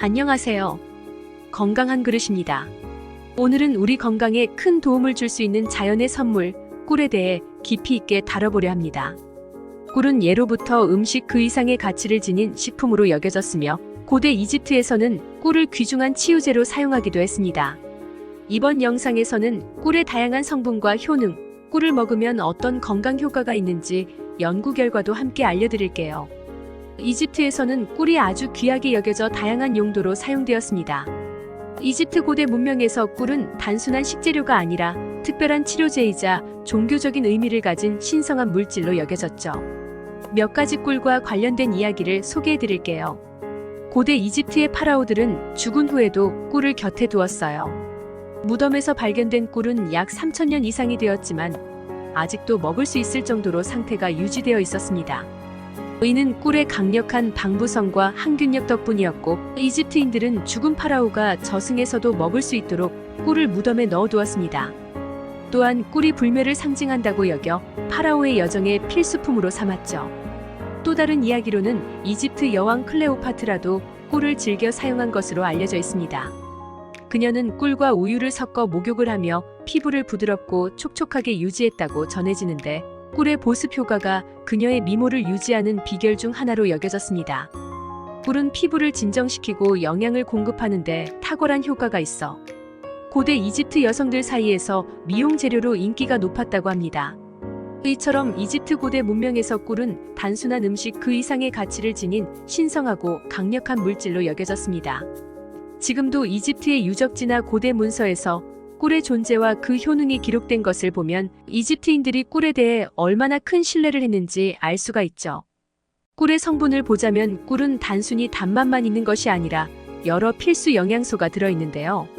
안녕하세요. 건강한 그릇입니다. 오늘은 우리 건강에 큰 도움을 줄 수 있는 자연의 선물, 꿀에 대해 깊이 있게 다뤄보려 합니다. 꿀은 예로부터 음식 그 이상의 가치를 지닌 식품으로 여겨졌으며 고대 이집트에서는 꿀을 귀중한 치유제로 사용하기도 했습니다. 이번 영상에서는 꿀의 다양한 성분과 효능, 꿀을 먹으면 어떤 건강 효과가 있는지 연구 결과도 함께 알려드릴게요. 이집트에서는 꿀이 아주 귀하게 여겨져 다양한 용도로 사용되었습니다. 이집트 고대 문명에서 꿀은 단순한 식재료가 아니라 특별한 치료제이자 종교적인 의미를 가진 신성한 물질로 여겨졌죠. 몇 가지 꿀과 관련된 이야기를 소개해 드릴게요. 고대 이집트의 파라오들은 죽은 후에도 꿀을 곁에 두었어요. 무덤에서 발견된 꿀은 약 3000년 이상이 되었지만 아직도 먹을 수 있을 정도로 상태가 유지되어 있었습니다. 이는 꿀의 강력한 방부성과 항균력 덕분이었고, 이집트인들은 죽은 파라오가 저승에서도 먹을 수 있도록 꿀을 무덤에 넣어두었습니다. 또한 꿀이 불멸을 상징한다고 여겨 파라오의 여정의 필수품으로 삼았죠. 또 다른 이야기로는 이집트 여왕 클레오파트라도 꿀을 즐겨 사용한 것으로 알려져 있습니다. 그녀는 꿀과 우유를 섞어 목욕을 하며 피부를 부드럽고 촉촉하게 유지했다고 전해지는데, 꿀의 보습 효과가 그녀의 미모를 유지하는 비결 중 하나로 여겨졌습니다. 꿀은 피부를 진정시키고 영양을 공급하는데 탁월한 효과가 있어 고대 이집트 여성들 사이에서 미용 재료로 인기가 높았다고 합니다. 이처럼 이집트 고대 문명에서 꿀은 단순한 음식 그 이상의 가치를 지닌 신성하고 강력한 물질로 여겨졌습니다. 지금도 이집트의 유적지나 고대 문서에서 꿀의 존재와 그 효능이 기록된 것을 보면 이집트인들이 꿀에 대해 얼마나 큰 신뢰를 했는지 알 수가 있죠. 꿀의 성분을 보자면 꿀은 단순히 단맛만 있는 것이 아니라 여러 필수 영양소가 들어있는데요.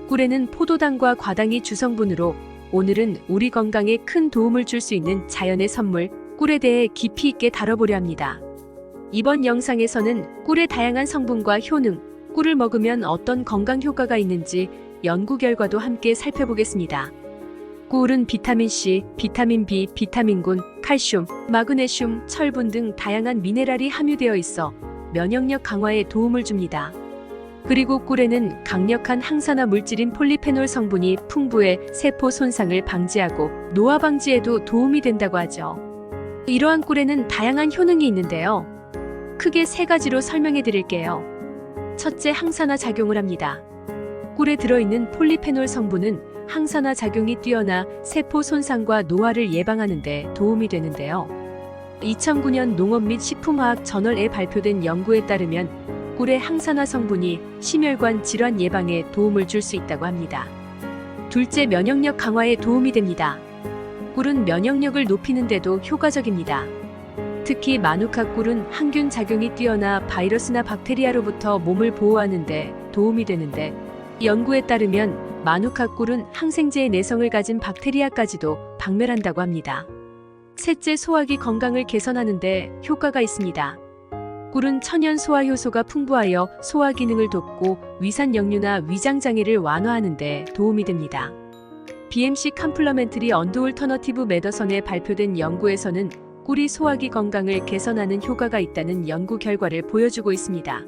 꿀에는 포도당과 과당이 주성분으로 오늘은 우리 건강에 큰 도움을 줄 수 있는 자연의 선물, 꿀에 대해 깊이 있게 다뤄보려 합니다. 이번 영상에서는 꿀의 다양한 성분과 효능, 꿀을 먹으면 어떤 건강 효과가 있는지 연구 결과도 함께 살펴보겠습니다. 꿀은 비타민C, 비타민 B, 비타민군, 칼슘, 마그네슘, 철분 등 다양한 미네랄이 함유되어 있어 면역력 강화에 도움을 줍니다. 그리고 꿀에는 강력한 항산화 물질인 폴리페놀 성분이 풍부해 세포 손상을 방지하고 노화 방지에도 도움이 된다고 하죠. 이러한 꿀에는 다양한 효능이 있는데요. 크게 세 가지로 설명해 드릴게요. 첫째, 항산화 작용을 합니다. 꿀에 들어있는 폴리페놀 성분은 항산화 작용이 뛰어나 세포 손상과 노화를 예방하는 데 도움이 되는데요. 2009년 농업 및 식품화학 저널에 발표된 연구에 따르면 꿀의 항산화 성분이 심혈관 질환 예방에 도움을 줄 수 있다고 합니다. 둘째, 면역력 강화에 도움이 됩니다. 꿀은 면역력을 높이는 데도 효과적입니다. 특히 마누카 꿀은 항균 작용이 뛰어나 바이러스나 박테리아로부터 몸을 보호하는 데 도움이 되는데, 연구에 따르면 마누카 꿀은 항생제의 내성을 가진 박테리아까지도 박멸한다고 합니다. 셋째, 소화기 건강을 개선하는 데 효과가 있습니다. 꿀은 천연 소화 효소가 풍부하여 소화 기능을 돕고 위산 역류나 위장 장애를 완화하는 데 도움이 됩니다. BMC 컴플러멘터리 언더올터너티브 메더선에 발표된 연구에서는 꿀이 소화기 건강을 개선하는 효과가 있다는 연구 결과를 보여주고 있습니다.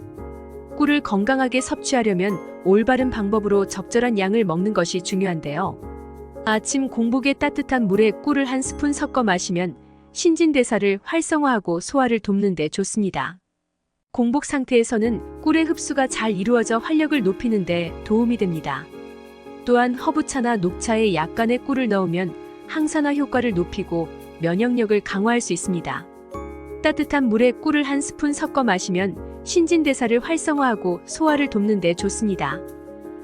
꿀을 건강하게 섭취하려면 올바른 방법으로 적절한 양을 먹는 것이 중요한데요. 아침 공복에 따뜻한 물에 꿀을 한 스푼 섞어 마시면 신진대사를 활성화하고 소화를 돕는 데 좋습니다. 공복 상태에서는 꿀의 흡수가 잘 이루어져 활력을 높이는 데 도움이 됩니다. 또한 허브차나 녹차에 약간의 꿀을 넣으면 항산화 효과를 높이고 면역력을 강화할 수 있습니다. 따뜻한 물에 꿀을 한 스푼 섞어 마시면 신진대사를 활성화하고 소화를 돕는 데 좋습니다.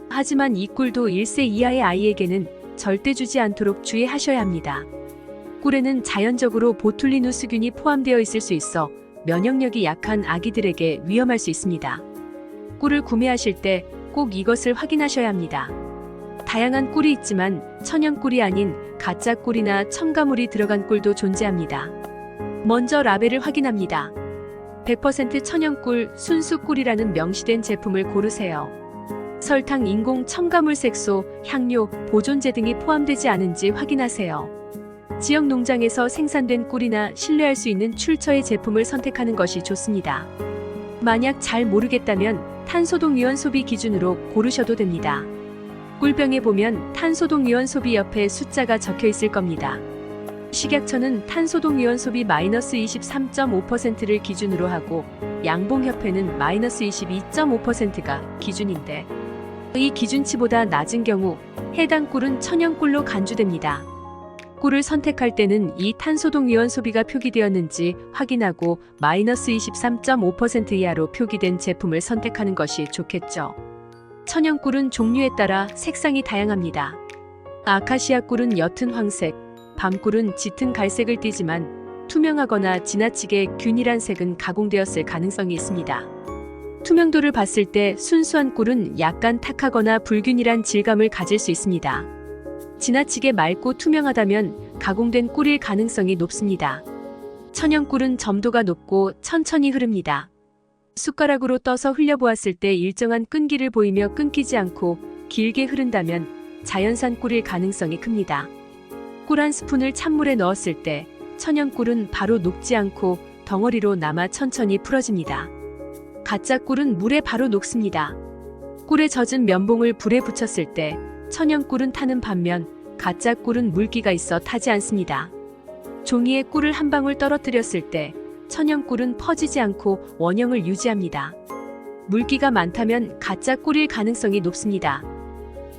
하지만 이 꿀도 1세 이하의 아이에게는 절대 주지 않도록 주의하셔야 합니다. 꿀에는 자연적으로 보툴리누스균이 포함되어 있을 수 있어 면역력이 약한 아기들에게 위험할 수 있습니다. 꿀을 구매하실 때 꼭 이것을 확인하셔야 합니다. 다양한 꿀이 있지만 천연 꿀이 아닌 가짜 꿀이나 첨가물이 들어간 꿀도 존재합니다. 먼저 라벨을 확인합니다. 100% 천연꿀, 순수꿀이라는 명시된 제품을 고르세요. 설탕, 인공 첨가물, 색소, 향료, 보존제 등이 포함되지 않은지 확인하세요. 지역 농장에서 생산된 꿀이나 신뢰할 수 있는 출처의 제품을 선택하는 것이 좋습니다. 만약 잘 모르겠다면 탄소독유원 소비 기준으로 고르셔도 됩니다. 꿀병에 보면 탄소독유원 소비 옆에 숫자가 적혀 있을 겁니다. 식약처는 탄소독유원 소비 마이너스 23.5%를 기준으로 하고 양봉협회는 마이너스 22.5%가 기준인데 이 기준치보다 낮은 경우 해당 꿀은 천연꿀로 간주됩니다. 꿀을 선택할 때는 이 탄소독유원 소비가 표기되었는지 확인하고 마이너스 23.5% 이하로 표기된 제품을 선택하는 것이 좋겠죠. 천연꿀은 종류에 따라 색상이 다양합니다. 아카시아 꿀은 옅은 황색, 밤꿀은 짙은 갈색을 띠지만 투명하거나 지나치게 균일한 색은 가공되었을 가능성이 있습니다. 투명도를 봤을 때 순수한 꿀은 약간 탁하거나 불균일한 질감을 가질 수 있습니다. 지나치게 맑고 투명하다면 가공된 꿀일 가능성이 높습니다. 천연꿀은 점도가 높고 천천히 흐릅니다. 숟가락으로 떠서 흘려보았을 때 일정한 끈기를 보이며 끊기지 않고 길게 흐른다면 자연산 꿀일 가능성이 큽니다. 꿀 한 스푼을 찬물에 넣었을 때 천연꿀은 바로 녹지 않고 덩어리로 남아 천천히 풀어집니다. 가짜 꿀은 물에 바로 녹습니다. 꿀에 젖은 면봉을 불에 붙였을 때 천연꿀은 타는 반면 가짜 꿀은 물기가 있어 타지 않습니다. 종이에 꿀을 한 방울 떨어뜨렸을 때 천연꿀은 퍼지지 않고 원형을 유지합니다. 물기가 많다면 가짜 꿀일 가능성이 높습니다.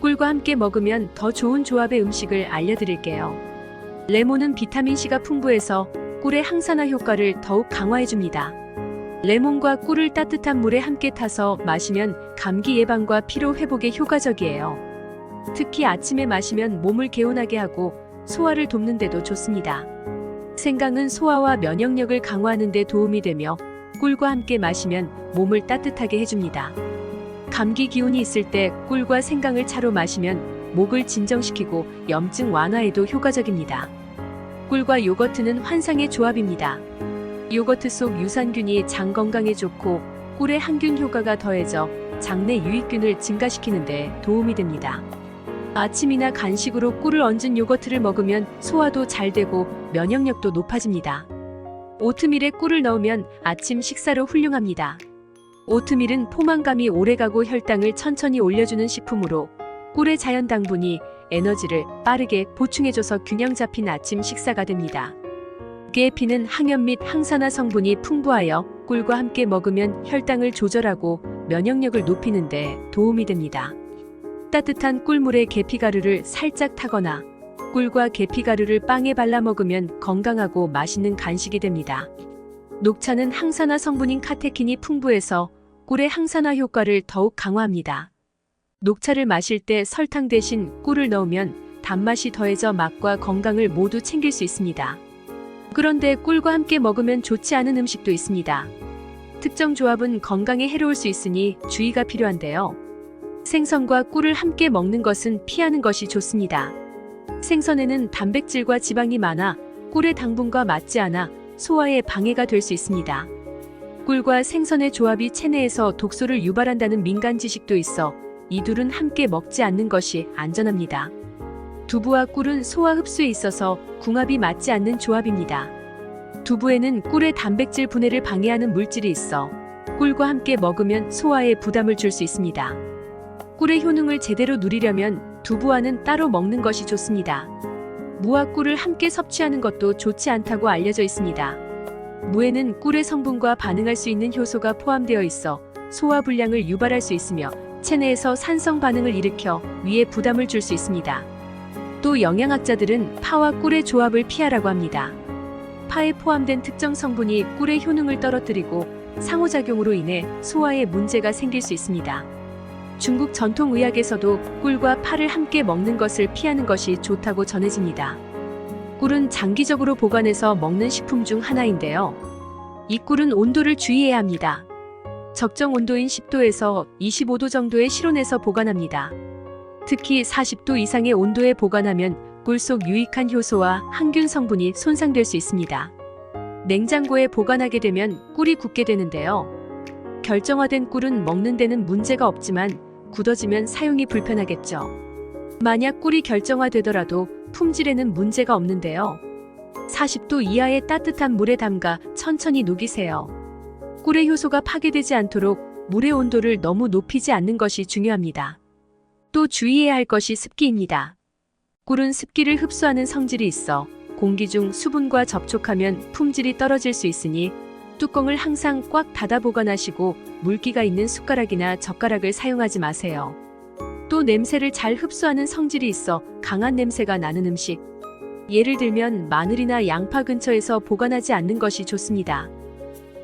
꿀과 함께 먹으면 더 좋은 조합의 음식을 알려드릴게요. 레몬은 비타민C가 풍부해서 꿀의 항산화 효과를 더욱 강화해줍니다. 레몬과 꿀을 따뜻한 물에 함께 타서 마시면 감기 예방과 피로 회복에 효과적이에요. 특히 아침에 마시면 몸을 개운하게 하고 소화를 돕는 데도 좋습니다. 생강은 소화와 면역력을 강화하는 데 도움이 되며 꿀과 함께 마시면 몸을 따뜻하게 해줍니다. 감기 기운이 있을 때 꿀과 생강을 차로 마시면 목을 진정시키고 염증 완화에도 효과적입니다. 꿀과 요거트는 환상의 조합입니다. 요거트 속 유산균이 장 건강에 좋고 꿀의 항균 효과가 더해져 장내 유익균을 증가시키는 데 도움이 됩니다. 아침이나 간식으로 꿀을 얹은 요거트를 먹으면 소화도 잘 되고 면역력도 높아집니다. 오트밀에 꿀을 넣으면 아침 식사로 훌륭합니다. 오트밀은 포만감이 오래가고 혈당을 천천히 올려주는 식품으로 꿀의 자연 당분이 에너지를 빠르게 보충해줘서 균형 잡힌 아침 식사가 됩니다. 깨피는 항염 및 항산화 성분이 풍부하여 꿀과 함께 먹으면 혈당을 조절하고 면역력을 높이는 데 도움이 됩니다. 따뜻한 꿀물에 계피가루를 살짝 타거나 꿀과 계피가루를 빵에 발라 먹으면 건강하고 맛있는 간식이 됩니다. 녹차는 항산화 성분인 카테킨이 풍부해서 꿀의 항산화 효과를 더욱 강화합니다. 녹차를 마실 때 설탕 대신 꿀을 넣으면 단맛이 더해져 맛과 건강을 모두 챙길 수 있습니다. 그런데 꿀과 함께 먹으면 좋지 않은 음식도 있습니다. 특정 조합은 건강에 해로울 수 있으니 주의가 필요한데요. 생선과 꿀을 함께 먹는 것은 피하는 것이 좋습니다. 생선에는 단백질과 지방이 많아 꿀의 당분과 맞지 않아 소화에 방해가 될 수 있습니다. 꿀과 생선의 조합이 체내에서 독소를 유발한다는 민간 지식도 있어 이 둘은 함께 먹지 않는 것이 안전합니다. 두부와 꿀은 소화 흡수에 있어서 궁합이 맞지 않는 조합입니다. 두부에는 꿀의 단백질 분해를 방해하는 물질이 있어 꿀과 함께 먹으면 소화에 부담을 줄 수 있습니다. 꿀의 효능을 제대로 누리려면 두부와는 따로 먹는 것이 좋습니다. 무와 꿀을 함께 섭취하는 것도 좋지 않다고 알려져 있습니다. 무에는 꿀의 성분과 반응할 수 있는 효소가 포함되어 있어 소화 불량을 유발할 수 있으며 체내에서 산성 반응을 일으켜 위에 부담을 줄 수 있습니다. 또 영양학자들은 파와 꿀의 조합을 피하라고 합니다. 파에 포함된 특정 성분이 꿀의 효능을 떨어뜨리고 상호작용으로 인해 소화에 문제가 생길 수 있습니다. 중국 전통의학에서도 꿀과 파를 함께 먹는 것을 피하는 것이 좋다고 전해집니다. 꿀은 장기적으로 보관해서 먹는 식품 중 하나인데요. 이 꿀은 온도를 주의해야 합니다. 적정 온도인 10도에서 25도 정도의 실온에서 보관합니다. 특히 40도 이상의 온도에 보관하면 꿀 속 유익한 효소와 항균 성분이 손상될 수 있습니다. 냉장고에 보관하게 되면 꿀이 굳게 되는데요. 결정화된 꿀은 먹는 데는 문제가 없지만 굳어지면 사용이 불편하겠죠. 만약 꿀이 결정화되더라도 품질에는 문제가 없는데요. 40도 이하의 따뜻한 물에 담가 천천히 녹이세요. 꿀의 효소가 파괴되지 않도록 물의 온도를 너무 높이지 않는 것이 중요합니다. 또 주의해야 할 것이 습기입니다. 꿀은 습기를 흡수하는 성질이 있어 공기 중 수분과 접촉하면 품질이 떨어질 수 있으니 뚜껑을 항상 꽉 닫아 보관하시고 물기가 있는 숟가락이나 젓가락을 사용하지 마세요. 또 냄새를 잘 흡수하는 성질이 있어 강한 냄새가 나는 음식, 예를 들면 마늘이나 양파 근처에서 보관하지 않는 것이 좋습니다.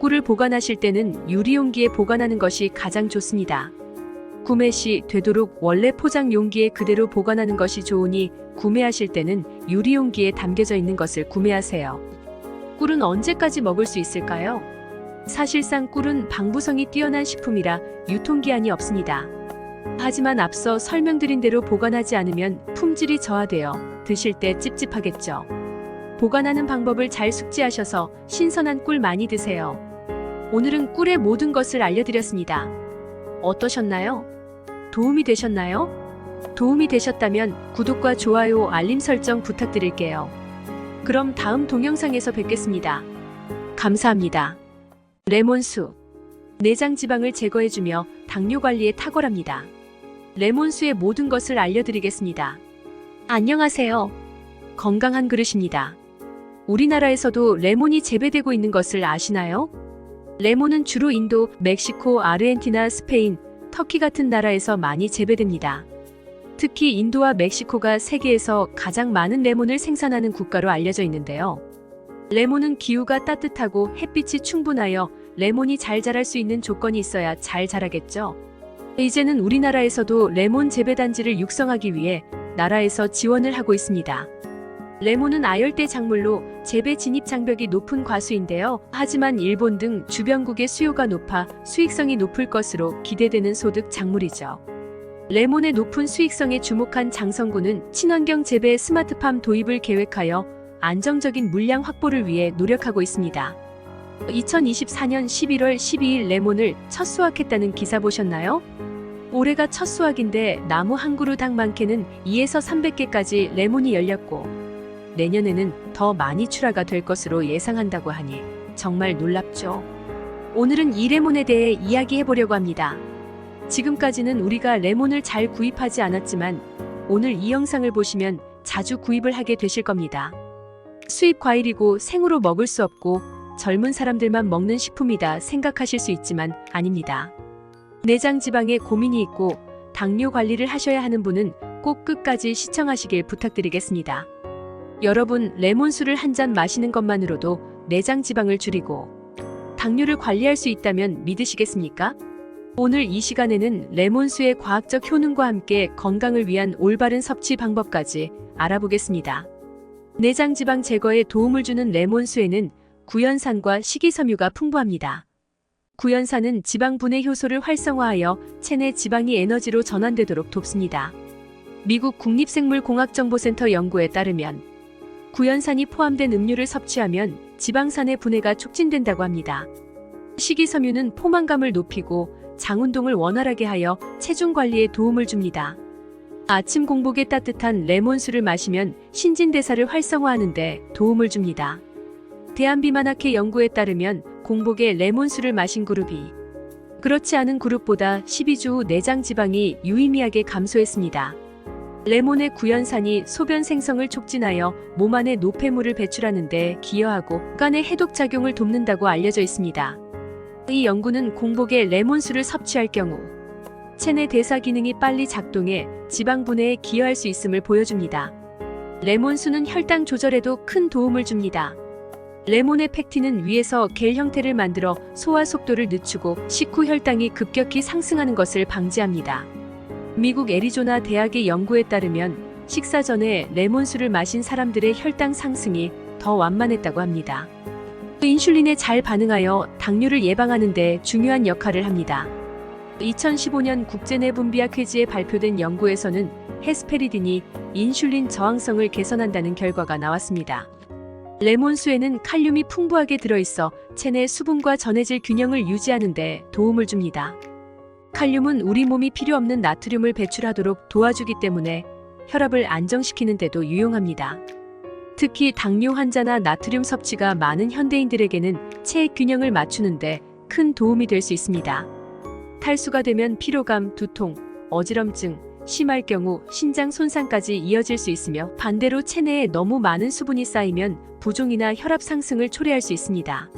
꿀을 보관하실 때는 유리 용기에 보관하는 것이 가장 좋습니다. 구매 시 되도록 원래 포장 용기에 그대로 보관하는 것이 좋으니 구매하실 때는 유리 용기에 담겨져 있는 것을 구매하세요. 꿀은 언제까지 먹을 수 있을까요? 사실상 꿀은 방부성이 뛰어난 식품이라 유통기한이 없습니다. 하지만 앞서 설명드린 대로 보관하지 않으면 품질이 저하되어 드실 때 찝찝하겠죠. 보관하는 방법을 잘 숙지하셔서 신선한 꿀 많이 드세요. 오늘은 꿀의 모든 것을 알려드렸습니다. 어떠셨나요? 도움이 되셨나요? 도움이 되셨다면 구독과 좋아요, 알림 설정 부탁드릴게요. 그럼 다음 동영상에서 뵙겠습니다. 감사합니다. 레몬수. 내장 지방을 제거해주며 당뇨 관리에 탁월합니다. 레몬수의 모든 것을 알려드리겠습니다. 안녕하세요. 건강한 그릇입니다. 우리나라에서도 레몬이 재배되고 있는 것을 아시나요? 레몬은 주로 인도, 멕시코, 아르헨티나, 스페인, 터키 같은 나라에서 많이 재배됩니다. 특히 인도와 멕시코가 세계에서 가장 많은 레몬을 생산하는 국가로 알려져 있는데요. 레몬은 기후가 따뜻하고 햇빛이 충분하여 레몬이 잘 자랄 수 있는 조건이 있어야 잘 자라겠죠. 이제는 우리나라에서도 레몬 재배단지를 육성하기 위해 나라에서 지원을 하고 있습니다. 레몬은 아열대 작물로 재배 진입 장벽이 높은 과수인데요. 하지만 일본 등 주변국의 수요가 높아 수익성이 높을 것으로 기대되는 소득 작물이죠. 레몬의 높은 수익성에 주목한 장성군은 친환경 재배 스마트팜 도입을 계획하여 안정적인 물량 확보를 위해 노력하고 있습니다. 2024년 11월 12일 레몬을 첫 수확했다는 기사 보셨나요? 올해가 첫 수확인데 나무 한 그루당 많게는 2에서 300개까지 레몬이 열렸고 내년에는 더 많이 출하가 될 것으로 예상한다고 하니 정말 놀랍죠. 오늘은 이 레몬에 대해 이야기해 보려고 합니다. 지금까지는 우리가 레몬을 잘 구입하지 않았지만 오늘 이 영상을 보시면 자주 구입을 하게 되실 겁니다. 수입 과일이고 생으로 먹을 수 없고 젊은 사람들만 먹는 식품이다 생각하실 수 있지만 아닙니다. 내장 지방에 고민이 있고 당뇨 관리를 하셔야 하는 분은 꼭 끝까지 시청하시길 부탁드리겠습니다. 여러분, 레몬수를 한 잔 마시는 것만으로도 내장 지방을 줄이고 당뇨를 관리할 수 있다면 믿으시겠습니까? 오늘 이 시간에는 레몬수의 과학적 효능과 함께 건강을 위한 올바른 섭취 방법까지 알아보겠습니다. 내장 지방 제거에 도움을 주는 레몬수에는 구연산과 식이섬유가 풍부합니다. 구연산은 지방 분해 효소를 활성화하여 체내 지방이 에너지로 전환되도록 돕습니다. 미국 국립생물공학정보센터 연구에 따르면 구연산이 포함된 음료를 섭취하면 지방산의 분해가 촉진된다고 합니다. 식이섬유는 포만감을 높이고 장 운동을 원활하게 하여 체중 관리에 도움을 줍니다. 아침 공복에 따뜻한 레몬수를 마시면 신진대사를 활성화하는 데 도움을 줍니다. 대한비만학회 연구에 따르면 공복에 레몬수를 마신 그룹이 그렇지 않은 그룹보다 12주 후 내장 지방이 유의미하게 감소했습니다. 레몬의 구연산이 소변 생성을 촉진하여 몸 안에 노폐물을 배출하는 데 기여하고 간의 해독 작용을 돕는다고 알려져 있습니다. 이 연구는 공복에 레몬수를 섭취할 경우 체내 대사 기능이 빨리 작동해 지방 분해에 기여할 수 있음을 보여줍니다. 레몬수는 혈당 조절에도 큰 도움을 줍니다. 레몬의 팩틴은 위에서 겔 형태를 만들어 소화 속도를 늦추고 식후 혈당이 급격히 상승하는 것을 방지합니다. 미국 애리조나 대학의 연구에 따르면 식사 전에 레몬수를 마신 사람들의 혈당 상승이 더 완만했다고 합니다. 인슐린에 잘 반응하여 당뇨를 예방하는 데 중요한 역할을 합니다. 2015년 국제내분비학 회지에 발표된 연구에서는 헤스페리딘이 인슐린 저항성을 개선한다는 결과가 나왔습니다. 레몬수에는 칼륨이 풍부하게 들어있어 체내 수분과 전해질 균형을 유지하는 데 도움을 줍니다. 칼륨은 우리 몸이 필요 없는 나트륨을 배출하도록 도와주기 때문에 혈압을 안정시키는 데도 유용합니다. 특히 당뇨 환자나 나트륨 섭취가 많은 현대인들에게는 체액 균형을 맞추는데 큰 도움이 될 수 있습니다. 탈수가 되면 피로감, 두통, 어지럼증, 심할 경우 신장 손상까지 이어질 수 있으며 반대로 체내에 너무 많은 수분이 쌓이면 부종이나 혈압 상승을 초래할 수 있습니다.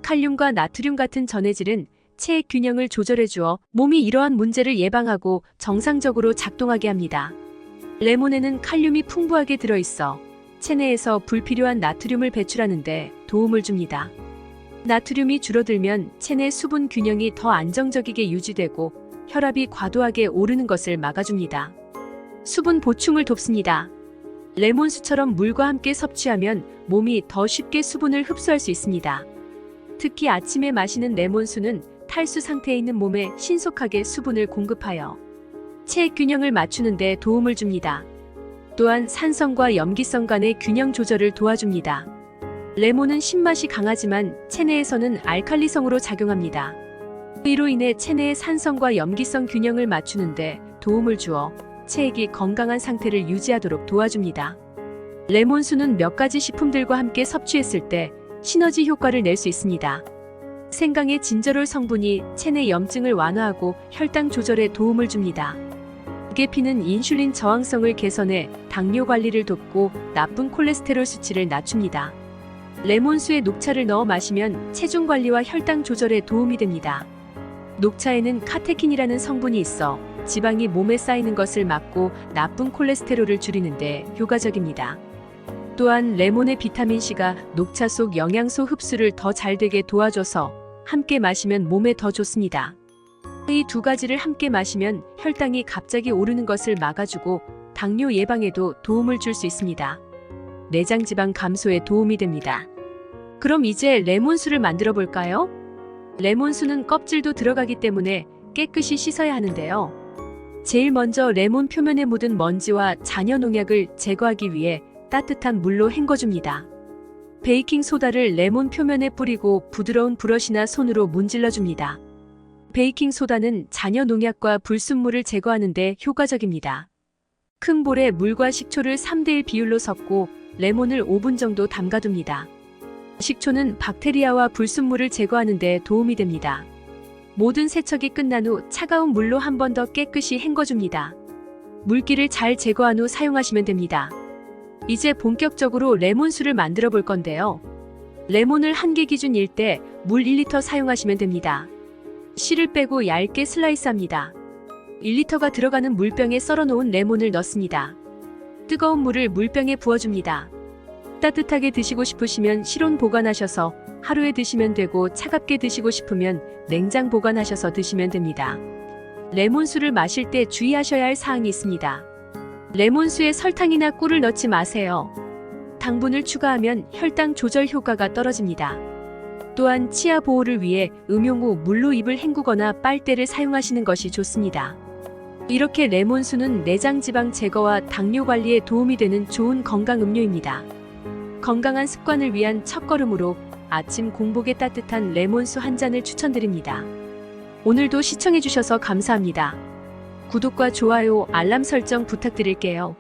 칼륨과 나트륨 같은 전해질은 체의 균형을 조절해 주어 몸이 이러한 문제를 예방하고 정상적으로 작동하게 합니다. 레몬에는 칼륨이 풍부하게 들어있어 체내에서 불필요한 나트륨을 배출하는 데 도움을 줍니다. 나트륨이 줄어들면 체내 수분 균형이 더 안정적이게 유지되고 혈압이 과도하게 오르는 것을 막아줍니다. 수분 보충을 돕습니다. 레몬수처럼 물과 함께 섭취하면 몸이 더 쉽게 수분을 흡수할 수 있습니다. 특히 아침에 마시는 레몬수는 탈수 상태에 있는 몸에 신속하게 수분을 공급하여 체의 균형을 맞추는 데 도움을 줍니다. 또한 산성과 염기성 간의 균형 조절을 도와줍니다. 레몬은 신맛이 강하지만 체내에서는 알칼리성으로 작용합니다. 이로 인해 체내의 산성과 염기성 균형을 맞추는 데 도움을 주어 체액이 건강한 상태를 유지하도록 도와줍니다. 레몬수는 몇 가지 식품들과 함께 섭취했을 때 시너지 효과를 낼 수 있습니다. 생강의 진저롤 성분이 체내 염증을 완화하고 혈당 조절에 도움을 줍니다. 무게피는 인슐린 저항성을 개선해 당뇨 관리를 돕고 나쁜 콜레스테롤 수치를 낮춥니다. 레몬수에 녹차를 넣어 마시면 체중 관리와 혈당 조절에 도움이 됩니다. 녹차에는 카테킨이라는 성분이 있어 지방이 몸에 쌓이는 것을 막고 나쁜 콜레스테롤을 줄이는 데 효과적입니다. 또한 레몬의 비타민C가 녹차 속 영양소 흡수를 더 잘 되게 도와줘서 함께 마시면 몸에 더 좋습니다. 이 두 가지를 함께 마시면 혈당이 갑자기 오르는 것을 막아주고 당뇨 예방에도 도움을 줄 수 있습니다. 내장 지방 감소에 도움이 됩니다. 그럼 이제 레몬수를 만들어 볼까요? 레몬수는 껍질도 들어가기 때문에 깨끗이 씻어야 하는데요. 제일 먼저 레몬 표면에 묻은 먼지와 잔여 농약을 제거하기 위해 따뜻한 물로 헹궈줍니다. 베이킹 소다를 레몬 표면에 뿌리고 부드러운 브러쉬나 손으로 문질러줍니다. 베이킹 소다는 잔여 농약과 불순물을 제거하는 데 효과적입니다. 큰 볼에 물과 식초를 3:1 비율로 섞고 레몬을 5분 정도 담가둡니다. 식초는 박테리아와 불순물을 제거하는 데 도움이 됩니다. 모든 세척이 끝난 후 차가운 물로 한 번 더 깨끗이 헹궈줍니다. 물기를 잘 제거한 후 사용하시면 됩니다. 이제 본격적으로 레몬수를 만들어 볼 건데요. 레몬을 1개 기준일 때 물 1리터 사용하시면 됩니다. 씨를 빼고 얇게 슬라이스합니다. 1리터가 들어가는 물병에 썰어놓은 레몬을 넣습니다. 뜨거운 물을 물병에 부어줍니다. 따뜻하게 드시고 싶으시면 실온 보관하셔서 하루에 드시면 되고 차갑게 드시고 싶으면 냉장 보관하셔서 드시면 됩니다. 레몬수를 마실 때 주의하셔야 할 사항이 있습니다. 레몬수에 설탕이나 꿀을 넣지 마세요. 당분을 추가하면 혈당 조절 효과가 떨어집니다. 또한 치아 보호를 위해 음용 후 물로 입을 헹구거나 빨대를 사용하시는 것이 좋습니다. 이렇게 레몬수는 내장 지방 제거와 당뇨 관리에 도움이 되는 좋은 건강 음료입니다. 건강한 습관을 위한 첫걸음으로 아침 공복에 따뜻한 레몬수 한 잔을 추천드립니다. 오늘도 시청해주셔서 감사합니다. 구독과 좋아요, 알람 설정 부탁드릴게요.